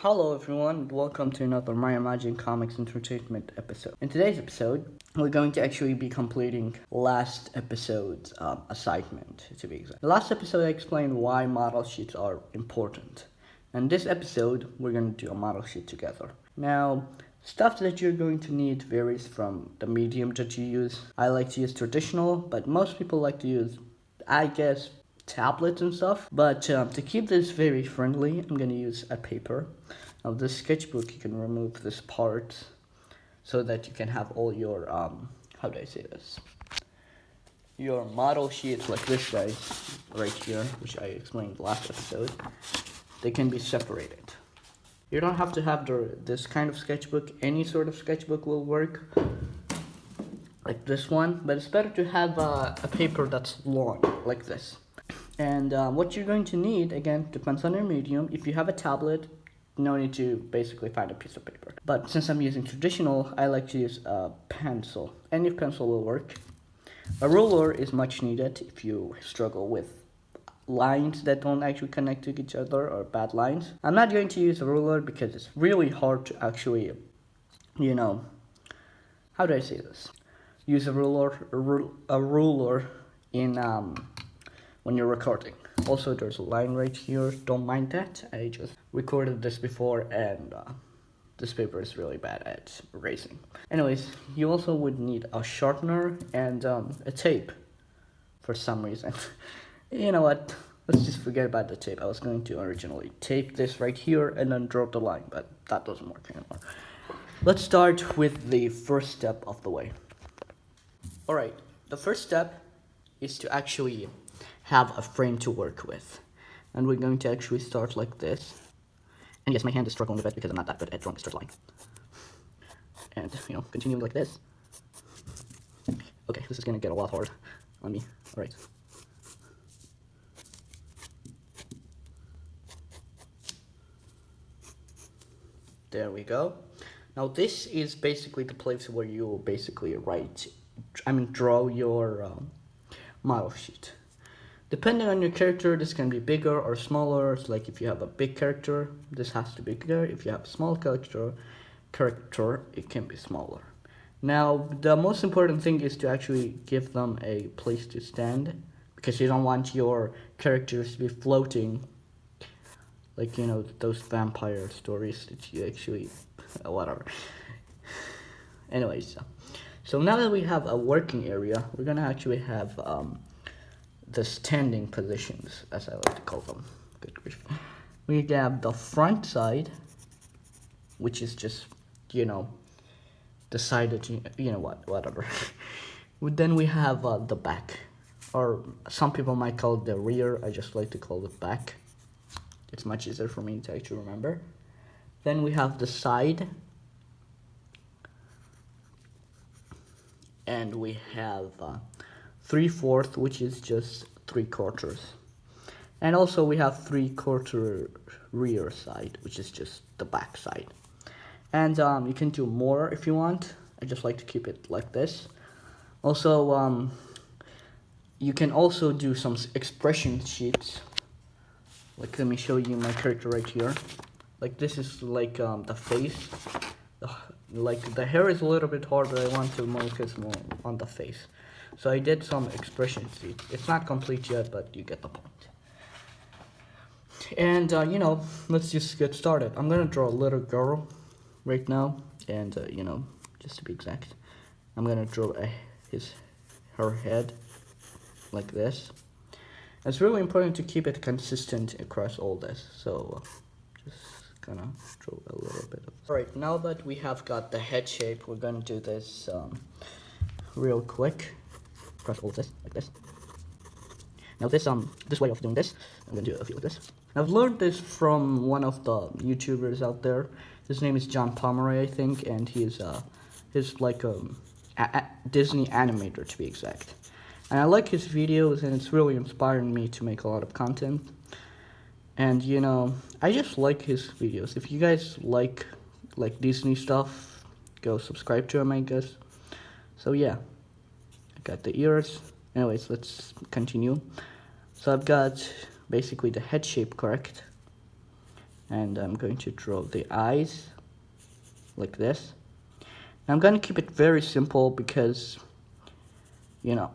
Hello everyone, welcome to another My Imagine Comics Entertainment episode. In today's episode, we're going to actually be completing last episode's assignment, to be exact. The last episode I explained why model sheets are important. And this episode, we're going to do a model sheet together. Now, stuff that you're going to need varies from the medium that you use. I like to use traditional, but most people like to use, I guess, tablets and stuff. But to keep this very friendly, I'm going to use a paper. Now this sketchbook, you can remove this part so that you can have all your, how do I say this? Your model sheets like this guy right here, which I explained last episode, they can be separated. You don't have to have this kind of sketchbook. Any sort of sketchbook will work, like this one, but it's better to have a paper that's long, like this. And what you're going to need, again, depends on your medium. If you have a tablet, no need to basically find a piece of paper. But since I'm using traditional, I like to use a pencil. Any pencil will work. A ruler is much needed if you struggle with lines that don't actually connect to each other or bad lines. I'm not going to use a ruler because it's really hard to actually, how do I say this? Use a ruler in when you're recording. Also, there's a line right here. Don't mind that. I just recorded this before, and this paper is really bad at erasing. Anyways, you also would need a sharpener and a tape for some reason. You know what? Let's just forget about the tape. I was going to originally tape this right here and then draw the line, but that doesn't work anymore. Let's start with the first step of the way. Alright, the first step is to actually have a frame to work with. And we're going to actually start like this. And yes, my hand is struggling a bit because I'm not that good at drawing a straight line. And, continue like this. Okay, this is going to get a lot hard on me. Alright. There we go. Now this is basically the place where you basically draw your model sheet. Depending on your character, this can be bigger or smaller. It's like if you have a big character, this has to be bigger. If you have a small character, it can be smaller. Now, the most important thing is to actually give them a place to stand, because you don't want your characters to be floating, like, those vampire stories that you actually, whatever. Anyways, so now that we have a working area, we're gonna actually have the standing positions, as I like to call them. Good grief. We have the front side, which is just, the side that whatever. Then we have the back, or some people might call it the rear. I just like to call it back. It's much easier for me to actually remember. Then we have the side, and we have 3/4, which is just 3/4, and also we have 3/4 rear side, which is just the back side. And you can do more if you want. I just like to keep it like this. Also, you can also do some expression sheets. Like, let me show you my character right here. Like, this is like the face. Like, the hair is a little bit hard, but I want to focus more on the face. So I did some expression sheets. It's not complete yet, but you get the point. And, let's just get started. I'm gonna draw a little girl right now. And, just to be exact, I'm gonna draw her head like this. It's really important to keep it consistent across all this. So, just gonna draw a little bit of. Alright, now that we have got the head shape, we're gonna do this real quick. Across all of this, like this. Now this way of doing this, I'm gonna do a few like this. I've learned this from one of the YouTubers out there. His name is John Pomeroy, I think, and he's like a Disney animator, to be exact. And I like his videos, and it's really inspiring me to make a lot of content. And I just like his videos. If you guys like Disney stuff, go subscribe to him, I guess. So yeah. Got the ears. Anyways, let's continue. So I've got basically the head shape correct, And I'm going to draw the eyes like this. And I'm going to keep it very simple because, you know,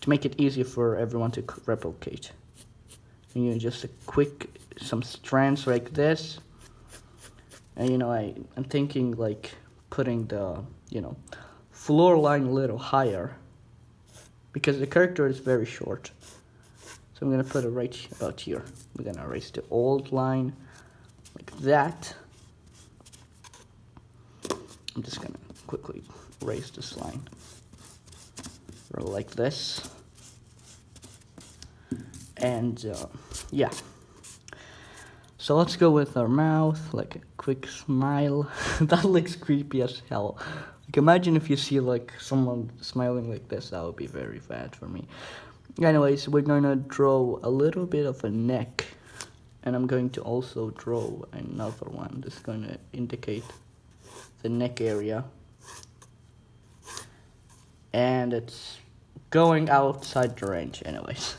to make it easier for everyone to replicate. And you know, just some strands like this. And you know, I'm thinking like putting the, you know, floor line a little higher because the character is very short. So I'm gonna put it right about here. We're gonna erase the old line like that. I'm just gonna quickly erase this line like this. And yeah. So let's go with our mouth, like a quick smile. That looks creepy as hell. Like imagine if you see like someone smiling like this, that would be very bad for me. Anyways, we're gonna draw a little bit of a neck. And I'm going to also draw another one that's gonna indicate the neck area. And it's going outside the range anyways.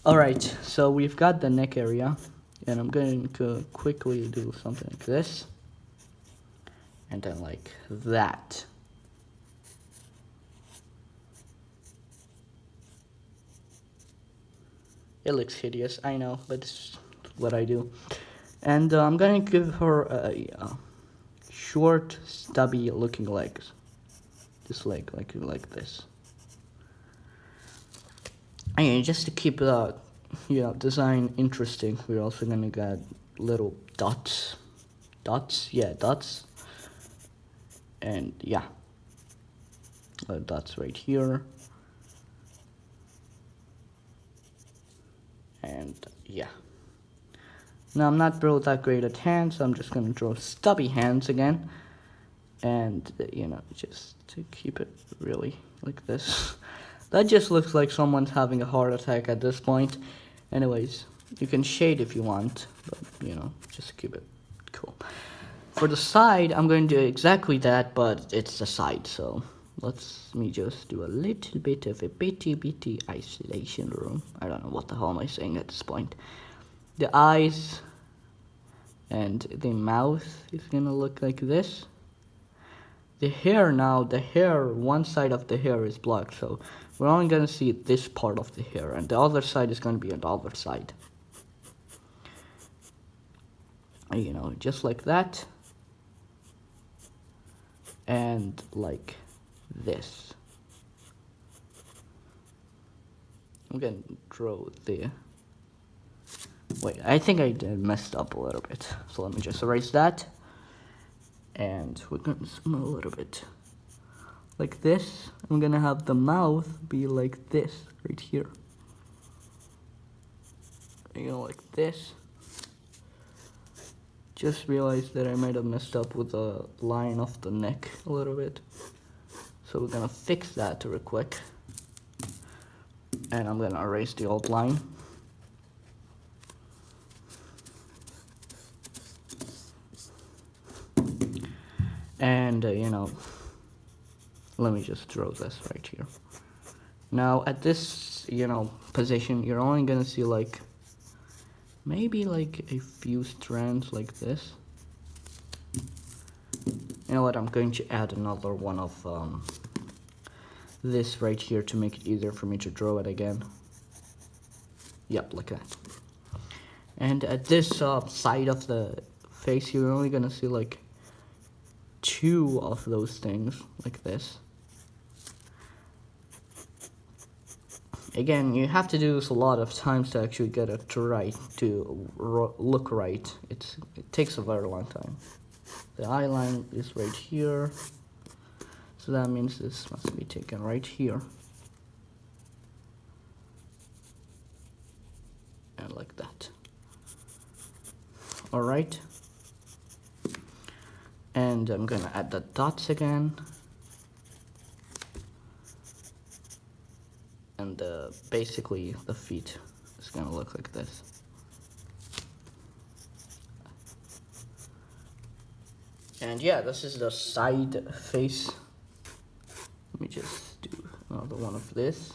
Alright, so we've got the neck area. And I'm going to quickly do something like this. And then like that. It looks hideous, I know, but it's what I do. And I'm going to give her a short, stubby looking legs. This leg, like this. And just to keep the design interesting, we're also gonna get little dots. Dots. And yeah, dots right here. And yeah. Now I'm not real that great at hands, so I'm just gonna draw stubby hands again. And you know, just to keep it really like this. That just looks like someone's having a heart attack at this point. Anyways, you can shade if you want, but you know, just keep it cool. For the side, I'm going to do exactly that, but it's the side, so me just do a little bit of a bitty isolation room. I don't know what the hell am I saying at this point. The eyes and the mouth is gonna look like this. The hair now, one side of the hair is black, so we're only gonna see this part of the hair, and the other side is gonna be on the other side. You know, just like that. And like this. I'm gonna draw the... Wait, I think I messed up a little bit, so let me just erase that. And we're gonna zoom a little bit like this. I'm gonna have the mouth be like this right here. You know, like this. Just realized that I might have messed up with the line of the neck a little bit. So we're gonna fix that real quick. And I'm gonna erase the old line. And you know, let me just draw this right here. Now at this, you know, position, you're only gonna see like maybe like a few strands like this. You know what, I'm going to add another one of this right here to make it easier for me to draw it again. Yep, like that. And at this side of the face, you're only gonna see like two of those things like this. Again, you have to do this a lot of times to actually get it to look right. It takes a very long time. The eye line is right here, so that means this must be taken right here. And like that. Alright. And I'm gonna add the dots again. And basically the feet is gonna look like this. And yeah, this is the side face. Let me just do another one of this.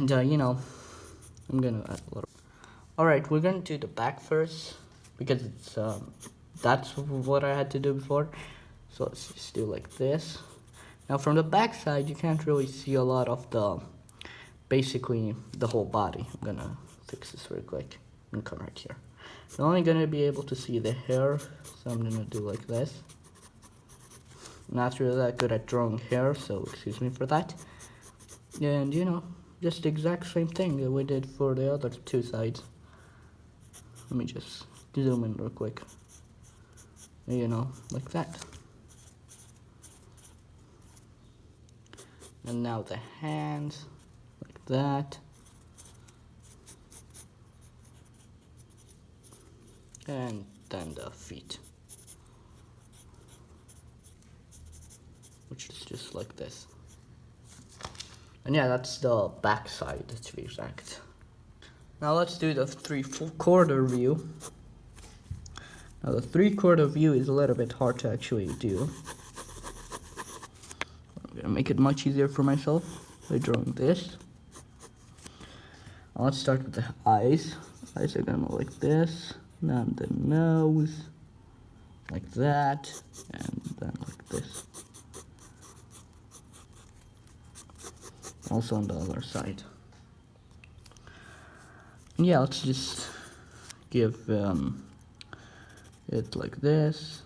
And I'm gonna add a little. Alright, we're gonna do the back first because it's that's what I had to do before. So let's just do like this. Now from the back side, you can't really see a lot of basically the whole body. I'm gonna fix this real quick and come right here. You're only gonna be able to see the hair, so I'm gonna do like this. I'm not really that good at drawing hair, so excuse me for that. And just the exact same thing that we did for the other two sides. Let me just zoom in real quick. Like that. And now the hands, like that. And then the feet, which is just like this. And yeah, that's the back side to be exact. Now let's do the 3/4 view. Now the 3/4 view is a little bit hard to actually do. I'm gonna make it much easier for myself by drawing this. Now let's start with the eyes. Eyes are gonna look like this. Then the nose, like that, and then like this. Also on the other side. And yeah, let's just give it like this,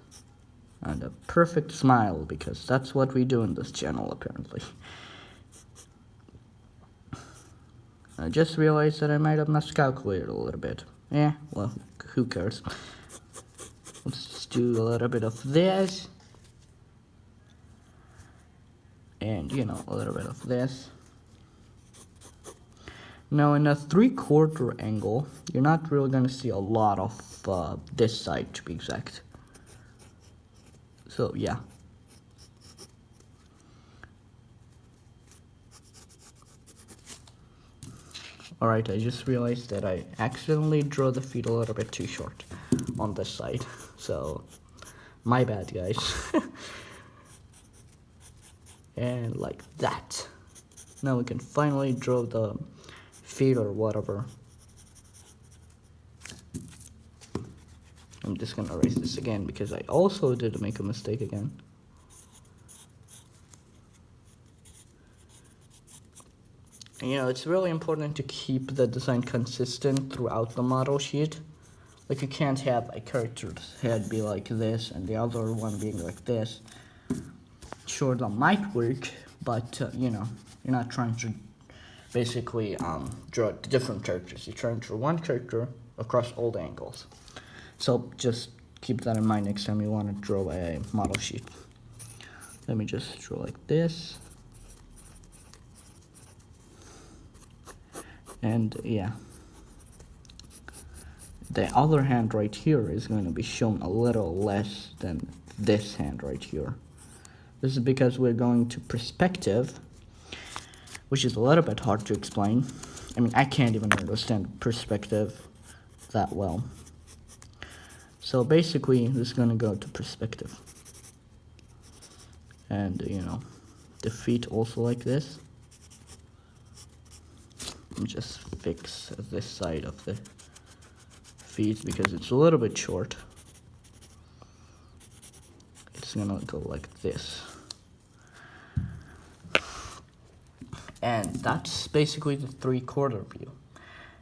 and a perfect smile, because that's what we do in this channel apparently. I just realized that I might have miscalculated a little bit. Yeah, well, who cares? Let's just do a little bit of this. And, a little bit of this. Now, in a 3/4 angle, you're not really going to see a lot of this side, to be exact. So, yeah. Alright, I just realized that I accidentally drew the feet a little bit too short on this side. So, my bad, guys. And like that. Now we can finally draw the feet or whatever. I'm just gonna erase this again because I also did make a mistake again. It's really important to keep the design consistent throughout the model sheet. Like, you can't have a character's head be like this and the other one being like this. Sure, that might work, but you're not trying to basically draw different characters. You're trying to draw one character across all the angles. So just keep that in mind next time you want to draw a model sheet. Let me just draw like this. And yeah, the other hand right here is going to be shown a little less than this hand right here. This is because we're going to perspective, which is a little bit hard to explain. I mean, I can't even understand perspective that well. So basically, this is going to go to perspective. And, the feet also like this. Just fix this side of the feet because it's a little bit short. It's gonna go like this. And that's basically the 3/4 view.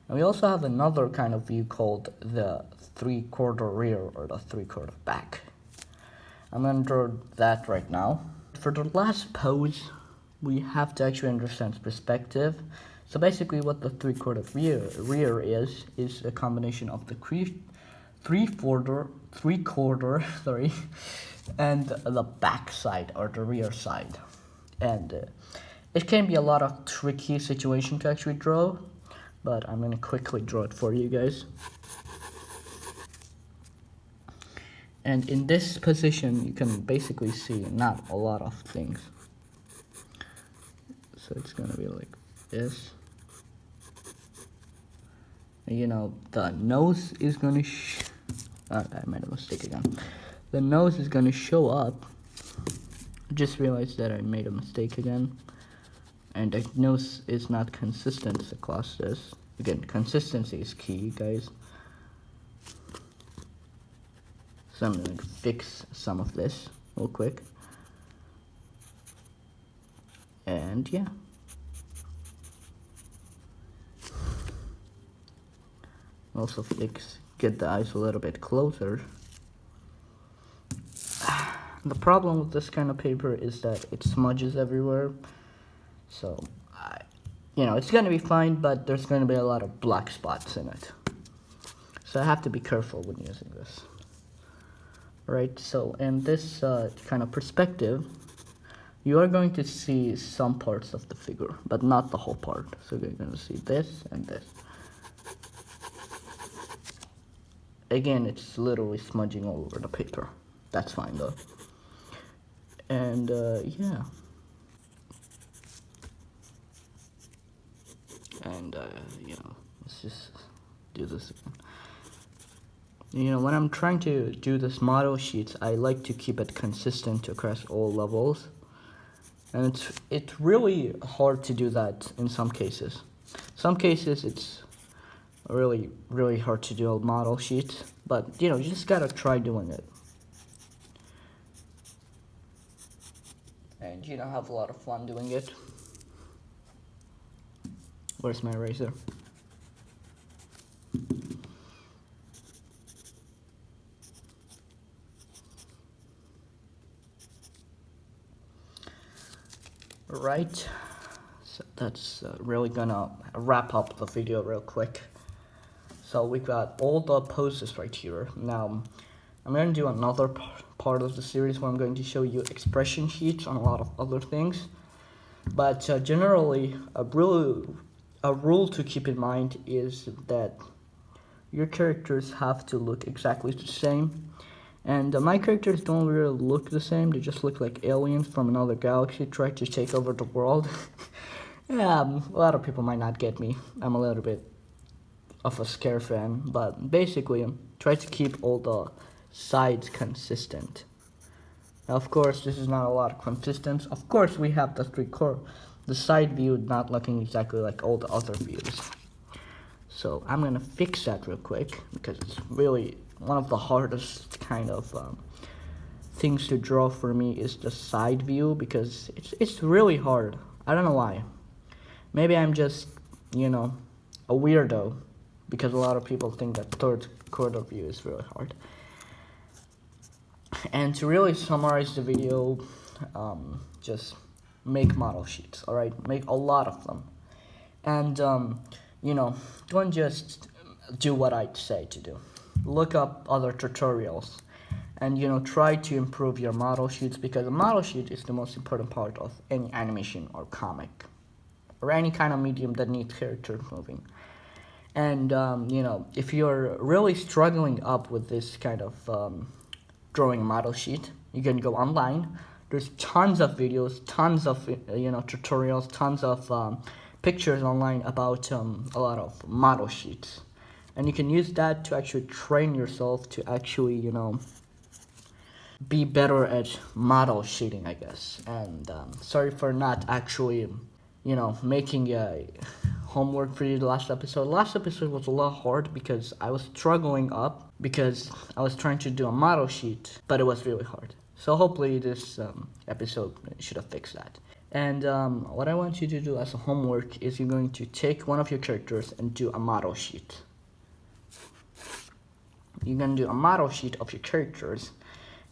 And we also have another kind of view called the 3/4 rear or the 3/4 back. I'm gonna draw that right now. For the last pose, we have to actually understand perspective. So basically what the 3/4 rear is a combination of the 3/4, sorry, and the back side or the rear side. And it can be a lot of tricky situation to actually draw, but I'm going to quickly draw it for you guys. And in this position, you can basically see not a lot of things. So it's going to be like this. The nose is going to I made a mistake again. The nose is going to show up. I just realized that I made a mistake again. and the nose is not consistent across this. Again, consistency is key, guys. So I'm going to fix some of this real quick. And yeah. Also get the eyes a little bit closer. The problem with this kind of paper is that it smudges everywhere. So, it's gonna be fine, but there's gonna be a lot of black spots in it. So I have to be careful when using this. Right, so in this kind of perspective, you are going to see some parts of the figure, but not the whole part. So you're gonna see this and this. Again, it's literally smudging all over the paper. That's fine though. And yeah. And let's just do this again. When I'm trying to do this model sheets, I like to keep it consistent across all levels. And it's really hard to do that in some cases. Some cases it's really, really hard to do a model sheet, but you just gotta try doing it. And have a lot of fun doing it. Where's my eraser? Right, so that's really gonna wrap up the video real quick. So we got all the poses right here. Now I'm going to do another part of the series where I'm going to show you expression sheets on a lot of other things. But generally, a rule to keep in mind is that your characters have to look exactly the same. And my characters don't really look the same. They just look like aliens from another galaxy trying to take over the world. Yeah, a lot of people might not get me. I'm a little bit of a scare fan, but basically try to keep all the sides consistent. Now, of course, this is not a lot of consistency. Of course, we have the side view not looking exactly like all the other views. So I'm gonna fix that real quick because it's really one of the hardest kind of things to draw for me is the side view, because it's really hard. I don't know why. Maybe I'm just a weirdo, because a lot of people think that third quarter view is really hard. And to really summarize the video, just make model sheets, alright? Make a lot of them. And, don't just do what I say to do. Look up other tutorials and, try to improve your model sheets, because a model sheet is the most important part of any animation or comic or any kind of medium that needs character moving. And, if you're really struggling up with this kind of drawing a model sheet, you can go online. There's tons of videos, tons of, tutorials, tons of pictures online about a lot of model sheets. And you can use that to actually train yourself to actually, be better at model sheeting, I guess. And sorry for not actually, making a homework for you the last episode. Last episode was a lot hard because I was struggling up because I was trying to do a model sheet, but it was really hard. So hopefully this episode should have fixed that. And what I want you to do as a homework is you're going to take one of your characters and do a model sheet. You're going to do a model sheet of your characters.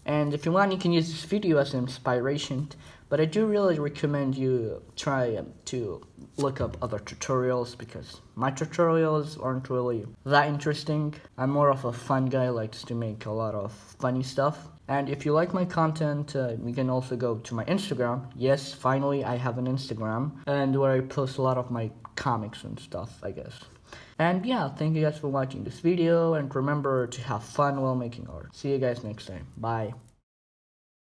And if you want, you can use this video as an inspiration. But I do really recommend you try to look up other tutorials, because my tutorials aren't really that interesting. I'm more of a fun guy, likes to make a lot of funny stuff. And if you like my content, you can also go to my Instagram. Yes, finally I have an Instagram, and where I post a lot of my comics and stuff, I guess. And yeah, thank you guys for watching this video, and remember to have fun while making art. See you guys next time. Bye.